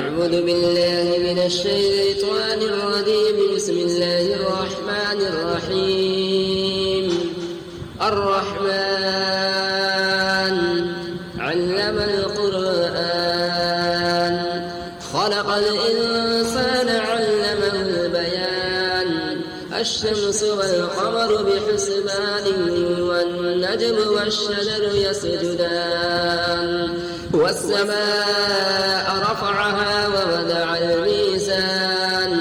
أعوذ بالله من الشيطان الرجيم. بسم الله الرحمن الرحيم. الرحمن علم القرآن خلق الإنسان علمه البيان. الشمس والقمر بحسبان والنجم والشجر يسجدان. والسماء رفعها ووضع الميزان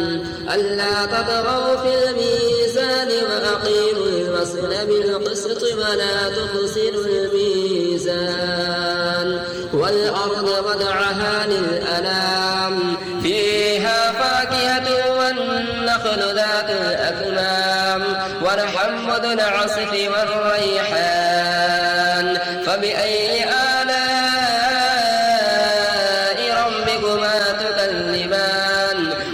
ألا تطغوا في الميزان وأقيموا الوزن بالقسط ولا تخسروا الميزان. والأرض وضعها للأنام فيها فاكهة والنخل ذات الأكمام والحب ذو العصف والريحان. فبأي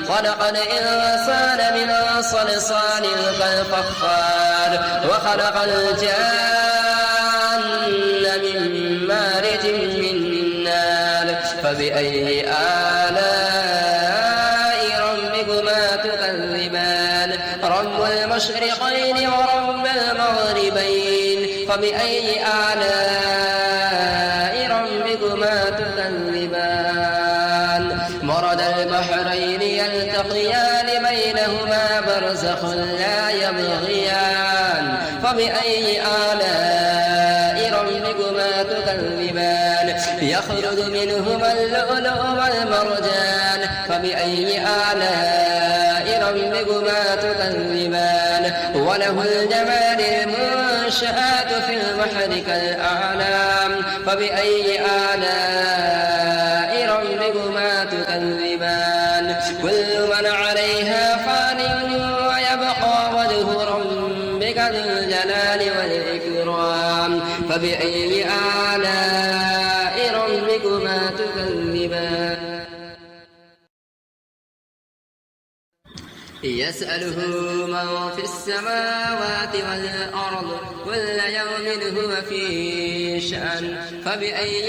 خلق الإنسان من صلصال كالفخار وخلق الجان من مارج من نار. فبأي آلاء ربكما تكذبان. رب المشرقين ورب المغربين. فبأي آلاء ربكما تكذبان. مرج البحرين يلتقيان بينهما برزخ لا يبغيان. فبأي آلاء ربكما تكذبان. يخرج منهما اللؤلؤ والمرجان. فبأي آلاء ربكما تكذبان. وله الجمال المنشآت في البحر كالأعلام. فبأي آلاء ربكما تكذبان. كل من عليها فان ويبقى وجه ربك ذو الجلال والإكرام. فبأي آلاء ربكما تكذبان. يسأله من في السماوات والأرض كل يوم هو في شأن. فبأي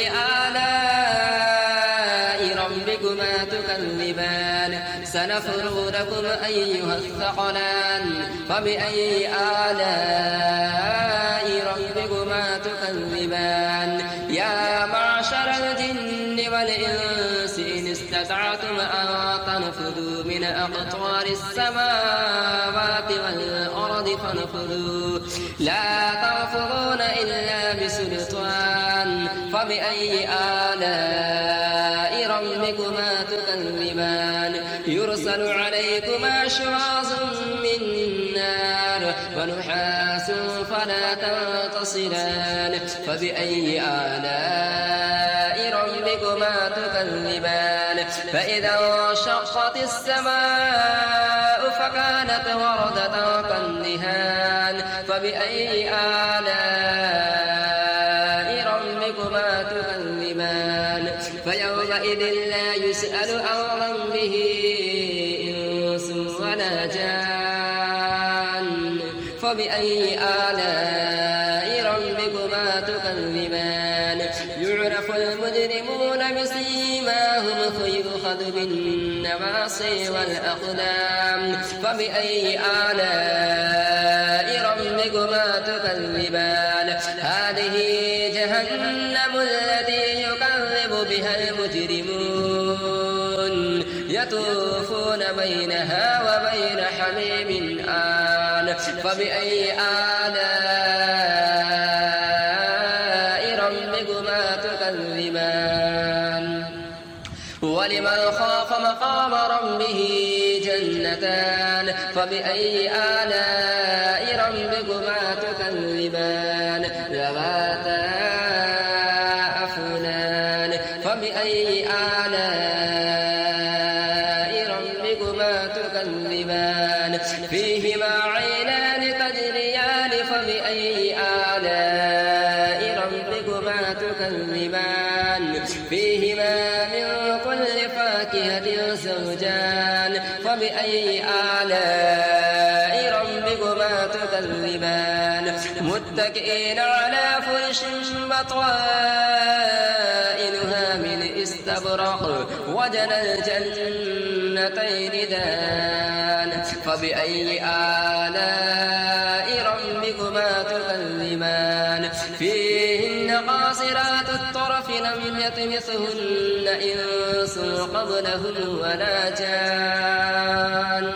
آلاء ربكما تكذبان. سنفرغ لكم أيها الثقلان. فبأي آلاء ربكما تكذبان. يا معشر الجن والإنس إن استطعتم أن تنفذوا من أقطار السماوات والأرض فانفذوا لا تنفذون إلا بسلطان. فبأي آلاء ربكما تكذبان. يرسل عليكما شواظ من نار ونحاس فلا تنتصران. فبأي آلاء ربكما تكذبان. فإذا انشقت السماء فكانت وردة كالدهان. فبأي آلاء ربكما تكذبان. فيومئذ لا يسأل عن ذنبه إنس ولا جان. فبأي آلاء ربكما تكذبان. يعرف المجرمون بسيماهم فيؤخذ بالنواصي والأقدام. فبأي آلاء ربكما تكذبان. هذه جهنم التي يكذب بها المجرمون يطوفون بينها وبين حميم آن. فبأي آلاء ربكما تكذبان. ولمن خاف مقام ربه جنتان. فبأي آلاء ربكما تكذبان. ذواتا أفنان. فبأي آلاء ربكما تكذبان. فيهما عينان تجريان. فبأي آلاء ربكما تكذبان. فيهما من كل فاكهة زوجان. فبأي آلاء ربكما تكذبان. متكئين على فرش بطائنها من استبرق وجنى الجنتين دان فبأي آلاء ربكما تكذبان فيهن قاصرات الطرف لم يطمثهن إنس قبلهم ولا جان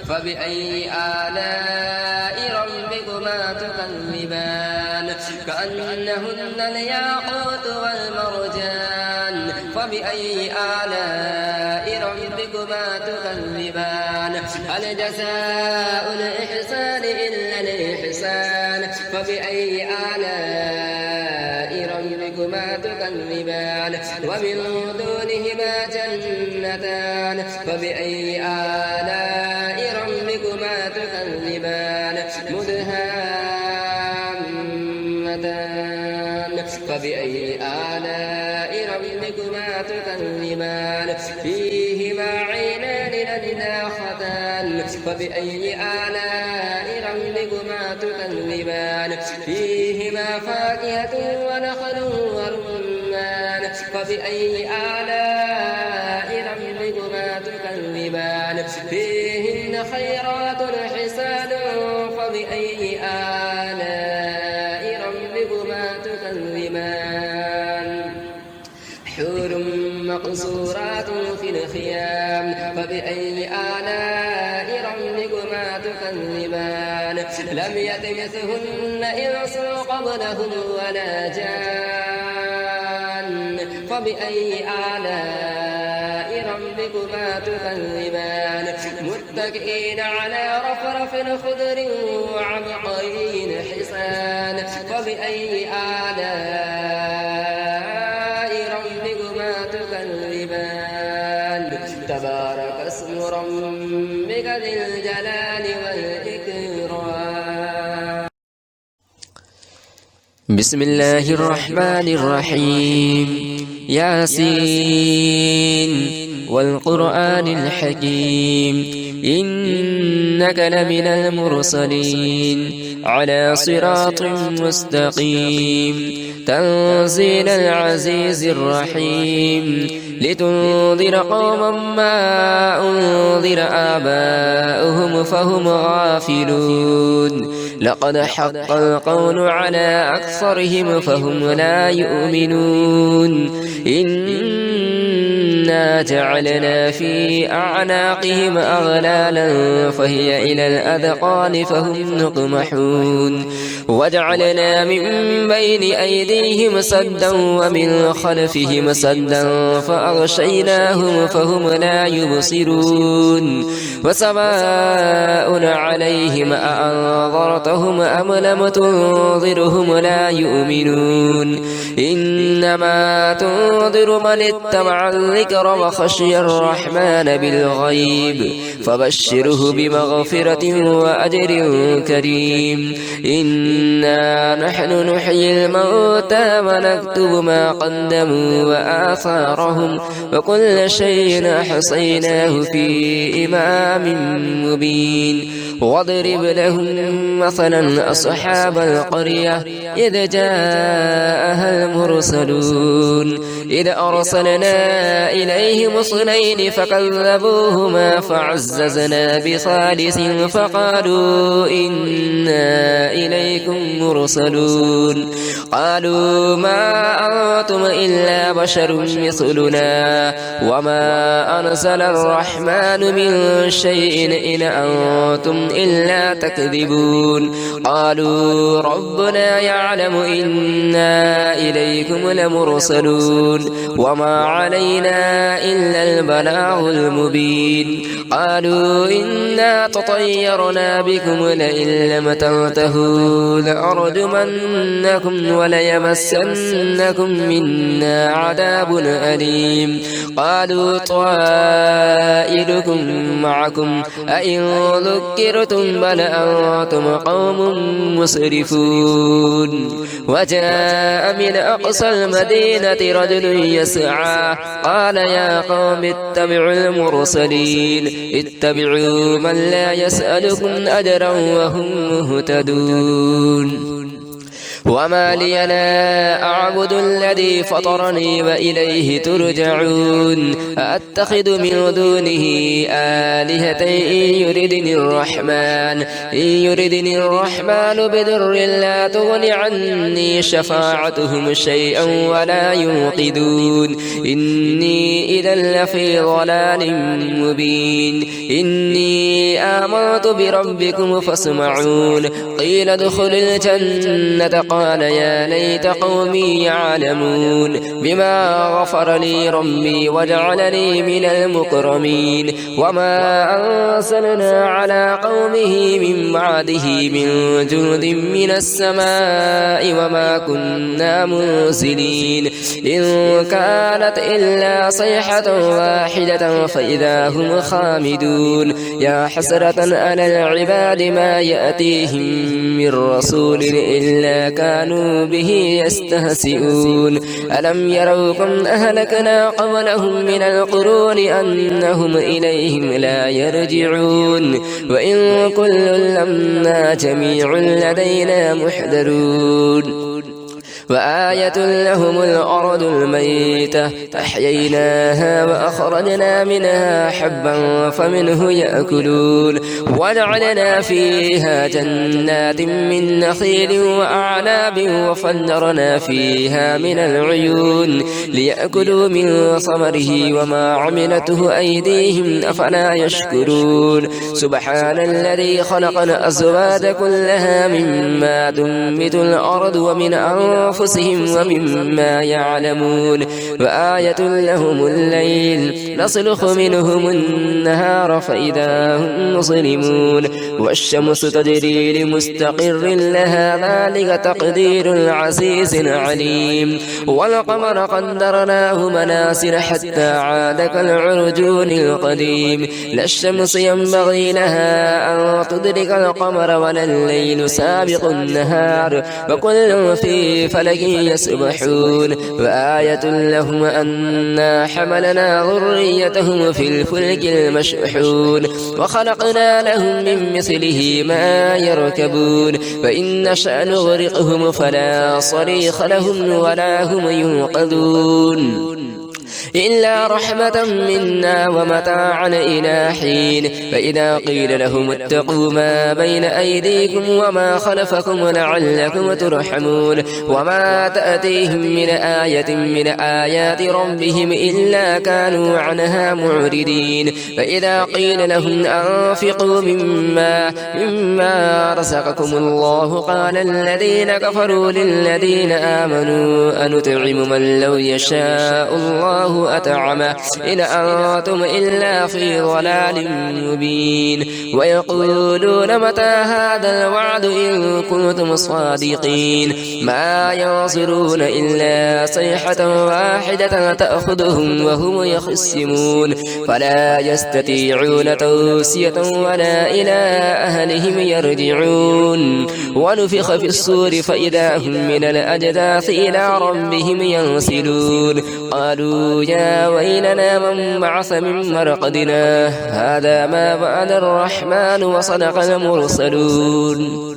فبأي آلاء ربكما تكذبان كأنهن الياقوت والمرجان فبأي آلاء ربكما تكذبان هل جزاء الإحسان إلا الإحسان فبأي آلاء ربكما تكذبان ومن دونهما جنتان فبأي آلاء ربكما تكذبان مدهامتان فبأي آلاء ربكما تكذبان فيهما عينان نضاختان فبأي آلاء ربكما تكذبان فيهما فاكهة ونخل ورمان فبأي آلاء ربكما تكذبان فيهن خيرات حسان فبأي آلاء ربكما تكذبان حور مقصورات في الخيام فبأي آلاء ربكما تكذبان لم يطمثهن إنس قبلهم ولا جان فبأي آلاء ربكما تكذبان متكئين على رفرف خضر وعبقري حسان فبأي آلاء ربكما تكذبان تبارك اسم ربك ذي الجلال والإكرام. بسم الله الرحمن الرحيم ياسين والقرآن الحكيم إنك لمن المرسلين على صراط مستقيم تنزيل العزيز الرحيم لتنذر قوما ما أنذر آباؤهم فهم غافلون لقد حق القول على أكثرهم فهم لا يؤمنون إنا جعلنا في أعناقهم أغلالا فهي إلى الأذقان فهم مقمحون وجعلنا من بين أيديهم سدا ومن خلفهم سدا فأغشيناهم فهم لا يبصرون وسواء عليهم أأنذرتهم أم لم تنذرهم لا يؤمنون إنما تنذر من اتبع الذكر وخشي الرحمن بالغيب فبشره بمغفرة وأجر كريم إنا نحن نحيي الموتى ونكتب ما قدموا وآثارهم وكل شيء أحصيناه في إمام مبين واضرب لهم مثلا أصحاب القرية إذ جاءها المرسلون إذ أرسلنا إليهم اثنين فكذبوهما فعززنا بثالث فقالوا إنا إليكم مرسلون قالوا ما أنتم إلا بشر مثلنا وما أنزل الرحمن من شيء إن أنتم إلا تكذبون قالوا ربنا يعلم إنا إليكم لمرسلون وما علينا إلا البلاغ المبين قالوا إنا تطيرنا بكم لئن لم تنتهوا لأرجمنكم وليمسنكم منا عذاب أليم قالوا طائركم معكم أئن ذكرتم بل أنتم قوم مسرفون وجاء من أقصى المدينة رجل يسعى قال يا قوم اتبعوا المرسلين اتبعوا من لا يسألكم أجرا وهم مهتدون وما لي لا أعبد الذي فطرني وإليه ترجعون أأتخذ من دونه آلهة إن يردني الرحمن بضر لا تغن عني شفاعتهم شيئا ولا ينقذون إني إذا لفي ضلال مبين إني آمنت بربكم فاسمعون قيل ادخل الجنة قال يا ليت قومي يعلمون بما غفر لي ربي وجعلني من المكرمين وما أرسلنا على قومه من بعده من جند من السماء وما كنا منزلين إن كانت إلا صيحة واحدة فإذا هم خامدون يا حسرة على العباد ما يأتيهم من رسول إلا كانوا به يستهزئون ألم يروا كم أهلكنا قبلهم من القرون أنهم إليهم لا يرجعون وإن كل لما جميع لدينا محضرون وآية لهم الأرض الميتة أحييناها وأخرجنا منها حبا فمنه يأكلون وجعلنا فيها جنات من نخيل وأعناب وفجرنا فيها من العيون ليأكلوا من ثمره وما عملته أيديهم أفلا يشكرون سبحان الذي خلق الأزواج كلها مما تنبت الأرض ومن أنفسهم ومما يعلمون وآية لهم الليل نسلخ منهم النهار فإذا هم مظلمون والشمس تجري لمستقر لها ذلك تقدير العزيز العليم والقمر قدرناه منازل حتى عاد كالعرجون القديم لا الشمس ينبغي لها أن تدرك القمر ولا الليل سابق النهار وكل في فلك يسبحون وآية لهم أنا حملنا ذريتهم في الفلك المشحون وخلقنا لهم من مثله ما يركبون فإن نشأ نغرقهم فلا صريخ لهم ولا هم ينقذون إلا رحمة منا ومتاعا إلى حين فإذا قيل لهم اتقوا ما بين أيديكم وما خلفكم لعلكم ترحمون وما تأتيهم من آية من آيات ربهم إلا كانوا عنها معرضين فإذا قيل لهم أنفقوا مما رزقكم الله قال الذين كفروا للذين آمنوا أنطعم من لو يشاء الله أطعمه إن أنتم إلا في ضلال مبين ويقولون متى هذا الوعد إن كنتم صادقين ما ينظرون إلا صيحة واحدة تأخذهم وهم يخصمون فلا يستطيعون توصية ولا إلى أهلهم يرجعون ونفخ في الصور فإذا هم من الأجداث إلى ربهم ينسلون قالوا يا ويلنا من بعث من مرقدنا هذا ما وعد الرحمن وصدق المرسلون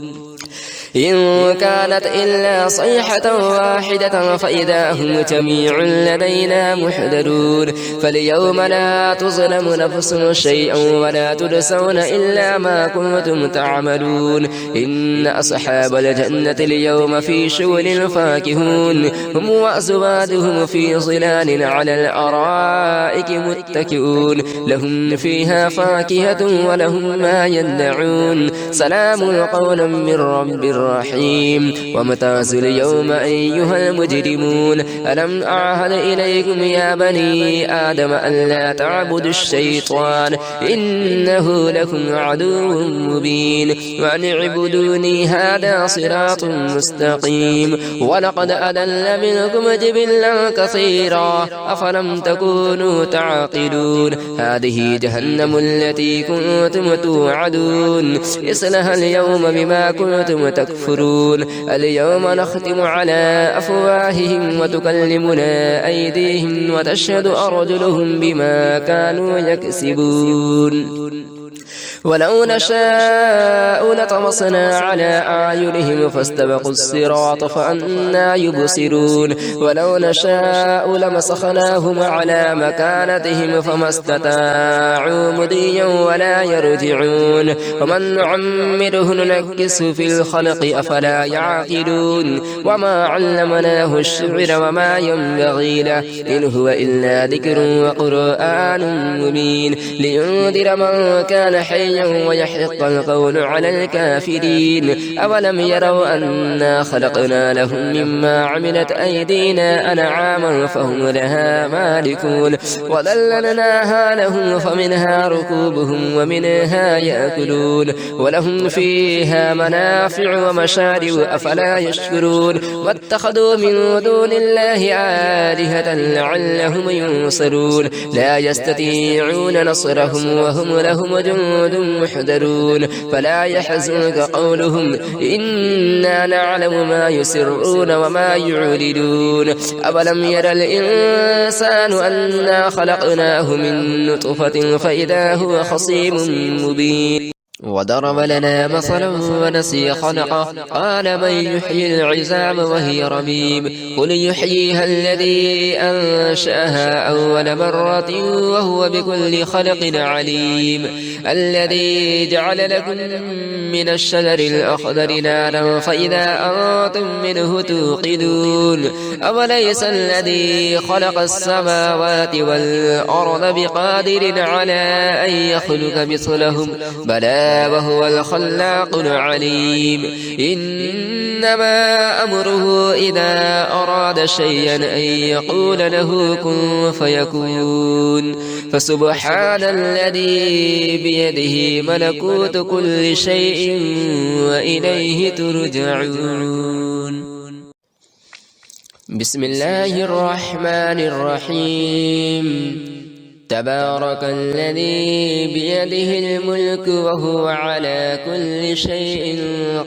إن كانت إلا صيحة واحدة فإذا هم جميع لدينا محضرون فاليوم لا تظلم نفس شيئا ولا تجزون إلا ما كنتم تعملون إن أصحاب الجنة اليوم في شغل فاكهون هم وأزواجهم في ظلال على الأرائك متكئون لهم فيها فاكهة ولهم ما يدعون سلام قولا من رب الرحيم وامتازوا اليوم أيها المجرمون ألم أعهد إليكم يا بني آدم ألا تعبدوا الشيطان إنه لكم عدو مبين وأن اعبدوني هذا صراط مستقيم ولقد أضل منكم جبلا كثيرا أفلم تكونوا تعقلون هذه جهنم التي كنتم توعدون اصلها اليوم بما كنتم تكفرون اليوم نختم على أفواههم وتكلمنا أيديهم وتشهد أرجلهم بما كانوا يكسبون ولو نشاء لطمسنا على أعينهم فاستبقوا الصراط فأنى يبصرون ولو نشاء لمسخناهم على مكانتهم فما استطاعوا مضيا ولا يرجعون ومن نعمره ننكسه في الخلق أفلا يعقلون وما علمناه الشعر وما ينبغي له إن هو إلا ذكر وقرآن مبين لينذر من كان حيا ويحق القول على الكافرين أولم يروا أنا خلقنا لهم مما عملت أيدينا أنعاما فهم لها مالكون وذللناها لهم فمنها ركوبهم ومنها يأكلون ولهم فيها منافع ومشارب أفلا يشكرون واتخذوا من دون الله آلهة لعلهم ينصرون لا يستطيعون نصرهم وهم لهم جند محضرون فلا يحزنك قولهم إنا نعلم ما يسرون وما يعلنون أولم ير الإنسان أنا خلقناه من نطفة فإذا هو خصيم مبين وضرب لنا مثلا ونسي خلقه قال من يحيي العظام وهي رميم قل يحييها الذي أنشأها أول مرة وهو بكل خلق عليم الذي جعل لكم من الشجر الأخضر نارا فإذا أنتم منه توقدون أوليس الذي خلق السماوات والأرض بقادر على أن يخلق مثلهم بلى وهو الخلاق العليم إنما أمره إذا أراد شيئا أن يقول له كن فيكون فسبحان الذي بيده ملكوت كل شيء وإليه ترجعون بسم الله الرحمن الرحيم تبارك الذي بيده الملك وهو على كل شيء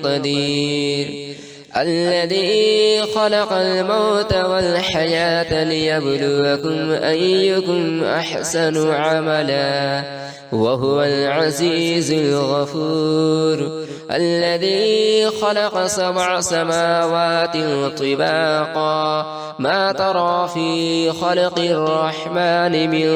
قدير الذي خلق الموت والحياة ليبلوكم أيكم أحسن عملا وهو العزيز الغفور الذي خلق 7 سماوات طباقا ما ترى في خلق الرحمن من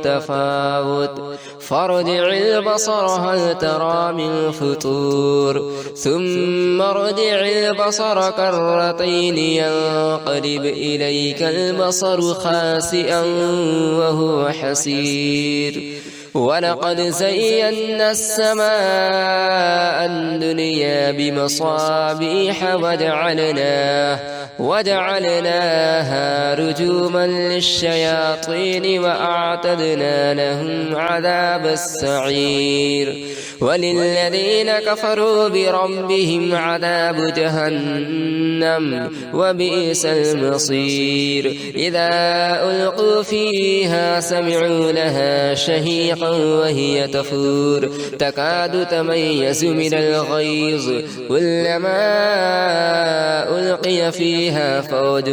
تفاوت فارجع البصر هل ترى من فطور ثم ارجع البصر كرتين ينقلب إليك البصر خاسئا وهو حسير ولقد زينا السماء الدنيا بمصابيح وجعلناها رجوما للشياطين وأعتدنا لهم عذاب السعير وللذين كفروا بربهم عذاب جهنم وبئس المصير إذا ألقوا فيها سمعوا لها شهيقا وهي تفور تكاد تميز من الغيظ كلما ألقي فيها فوج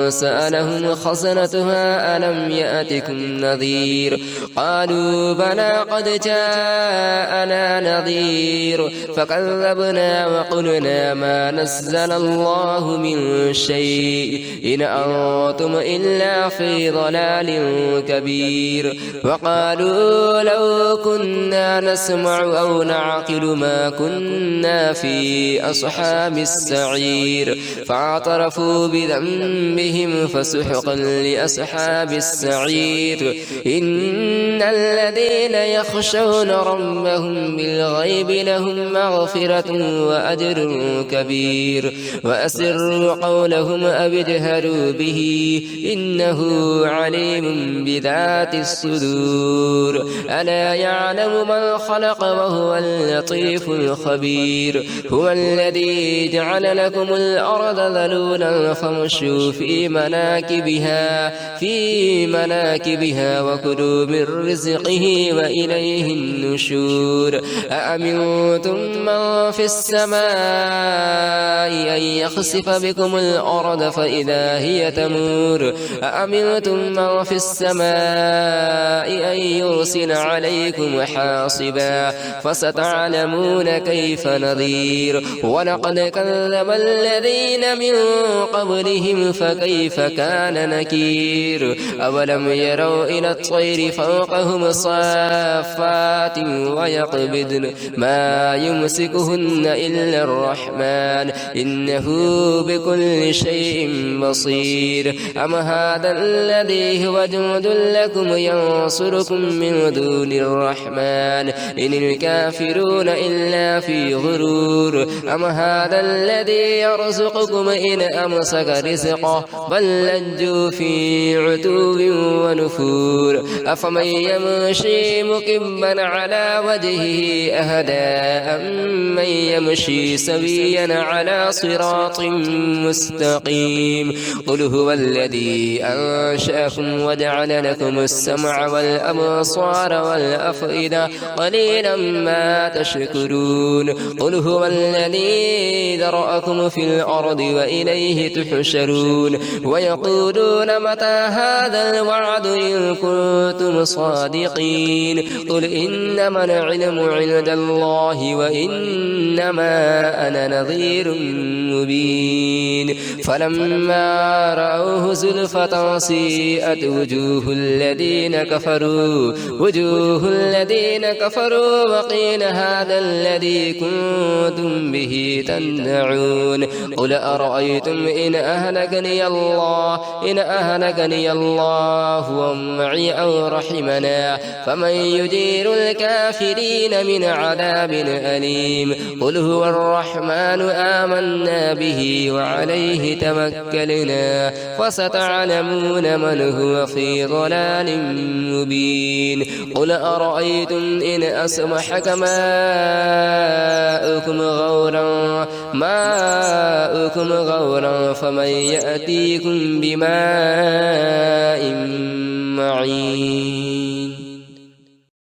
سألهم خزنتها ألم يأتكم نذير قالوا بلى قد جاءنا نذير فكذبنا وقلنا ما نزل الله من شيء إن أنتم إلا في ضلال كبير وقالوا لو كنا نسمع أو نعقل ما كنا في أصحاب السعير فاعترفوا بذنبهم فسحقا لأصحاب السعير إن الذين يخشون ربهم بالغيب لهم مغفرة وأجر كبير وأسروا قولهم أو اجهروا به إنه عليم بذات الصدور ألا يعلم من خلق وهو اللطيف الخبير هو الذي جعل لكم الأرض ذلولا ذلولا فامشوا في مناكبها وكلوا من رزقه وإليه النشور أأمنتم من في السماء أن يخسف بكم الأرض فإذا هي تمور أأمنتم من في السماء أن يرسل عليكم حاصبا فستعلمون كيف نذير ولقد كذب الذين من قبلهم فكيف كان نكير أولم يروا إلى الطير فوقهم صافات ويقبضن ما يمسكهن إلا الرحمن إنه بكل شيء بصير أم هذا الذي هو جند لكم ينصركم من دون الرحمن إن الكافرون إلا في غرور أم هذا الذي يرزقكم إن أمسك رزقه بل لجوا في عتو ونفور أفمن يمشي مكبا على وجهه أهدى أمن يمشي سويا على صراط مستقيم قل هو الذي أنشأكم وجعل لكم السمع والأبصار والأفئدة قليلا ما تشكرون قل هو الذي ذرأكم في الأرض وإليه تحشرون ويقولون متى هذا الوعد إن كنتم صادقين قل إنما العلم عند الله وإنما أنا نذير مبين فلما رأوه زلفة سيئت وجوه الذين كفروا وقيل هذا الذي كنتم به تدعون قل أرأيتم إن أهلكني الله ومعي أو رحمنا فمن يجير الكافرين من عذاب أليم قل هو الرحمن آمنا به وعليه توكلنا فستعلمون من هو في غلال مبين قل أرأيتم إن أصبحك ماؤكم غورا فمن يأتيكم بماء معين